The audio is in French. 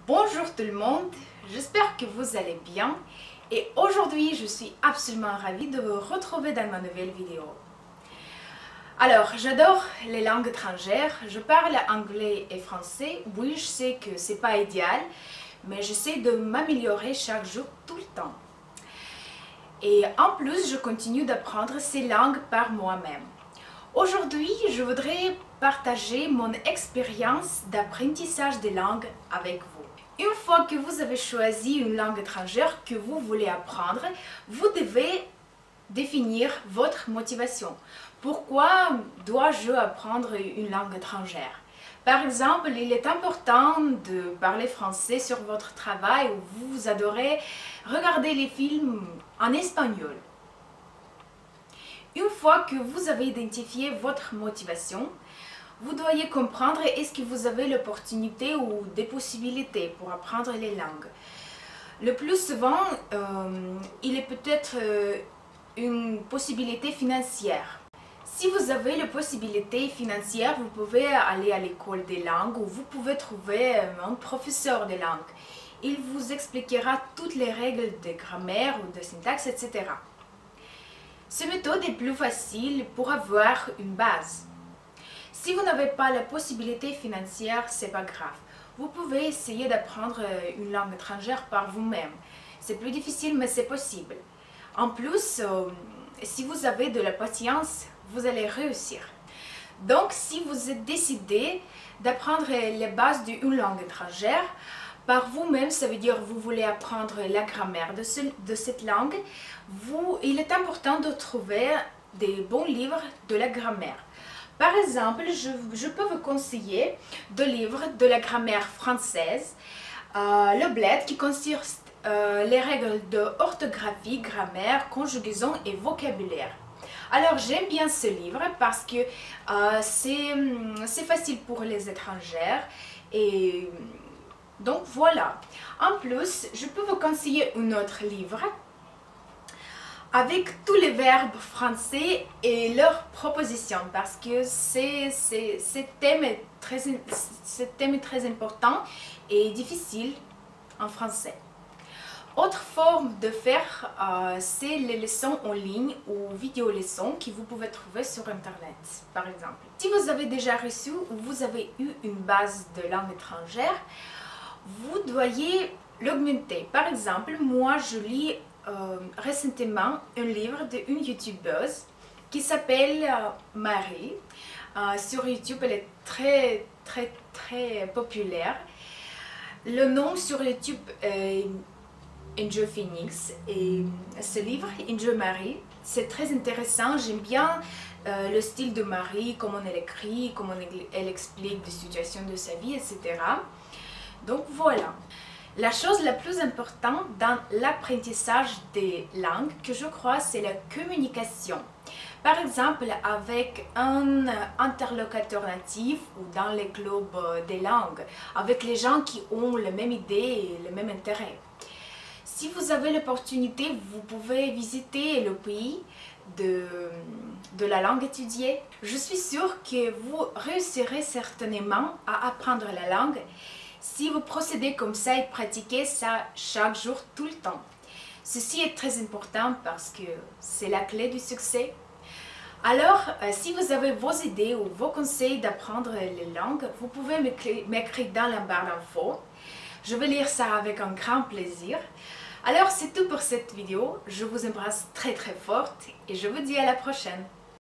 Bonjour tout le monde, j'espère que vous allez bien et aujourd'hui je suis absolument ravie de vous retrouver dans ma nouvelle vidéo. Alors, j'adore les langues étrangères, je parle anglais et français. Oui, je sais que c'est pas idéal, mais j'essaie de m'améliorer chaque jour tout le temps. Et en plus, je continue d'apprendre ces langues par moi-même. Aujourd'hui, je voudrais partager mon expérience d'apprentissage des langues avec vous. Une fois que vous avez choisi une langue étrangère que vous voulez apprendre, vous devez définir votre motivation. Pourquoi dois-je apprendre une langue étrangère? Par exemple, il est important de parler français sur votre travail ou vous adorez regarder les films en espagnol. Une fois que vous avez identifié votre motivation, vous devez comprendre est-ce que vous avez l'opportunité ou des possibilités pour apprendre les langues. Le plus souvent, il est peut-être une possibilité financière. Si vous avez la possibilité financière, vous pouvez aller à l'école des langues ou vous pouvez trouver un professeur de langue. Il vous expliquera toutes les règles de grammaire ou de syntaxe, etc. Cette méthode est plus facile pour avoir une base. Si vous n'avez pas la possibilité financière, c'est pas grave. Vous pouvez essayer d'apprendre une langue étrangère par vous-même. C'est plus difficile, mais c'est possible. En plus, si vous avez de la patience, vous allez réussir. Donc, si vous êtes décidé d'apprendre les bases d'une langue étrangère, par vous-même, ça veut dire que vous voulez apprendre la grammaire de cette langue, il est important de trouver des bons livres de la grammaire. Par exemple, je peux vous conseiller deux livres de la grammaire française, Le Bled qui consiste les règles de orthographie, grammaire, conjugaison et vocabulaire. Alors j'aime bien ce livre parce que c'est facile pour les étrangères et donc voilà. En plus, je peux vous conseiller un autre livre avec tous les verbes français et leurs propositions parce que ce thème est très important et difficile en français. Autre forme de faire, c'est les leçons en ligne ou vidéo-leçons que vous pouvez trouver sur Internet, par exemple. Si vous avez déjà reçu ou vous avez eu une base de langue étrangère, vous devriez l'augmenter. Par exemple, moi je lis récemment un livre d'une youtubeuse qui s'appelle Marie. Sur YouTube, elle est très populaire. Le nom sur YouTube est Enjoy Phoenix et ce livre, Enjoy Marie, c'est très intéressant. J'aime bien le style de Marie, comment elle écrit, comment elle explique des situations de sa vie, etc. Donc voilà. La chose la plus importante dans l'apprentissage des langues, que je crois, c'est la communication. Par exemple, avec un interlocuteur natif ou dans les clubs des langues, avec les gens qui ont la même idée et le même intérêt. Si vous avez l'opportunité, vous pouvez visiter le pays de la langue étudiée. Je suis sûre que vous réussirez certainement à apprendre la langue si vous procédez comme ça et pratiquez ça chaque jour, tout le temps. Ceci est très important parce que c'est la clé du succès. Alors, si vous avez vos idées ou vos conseils d'apprendre les langues, vous pouvez m'écrire dans la barre d'infos. Je vais lire ça avec un grand plaisir. Alors, c'est tout pour cette vidéo. Je vous embrasse très fort et je vous dis à la prochaine.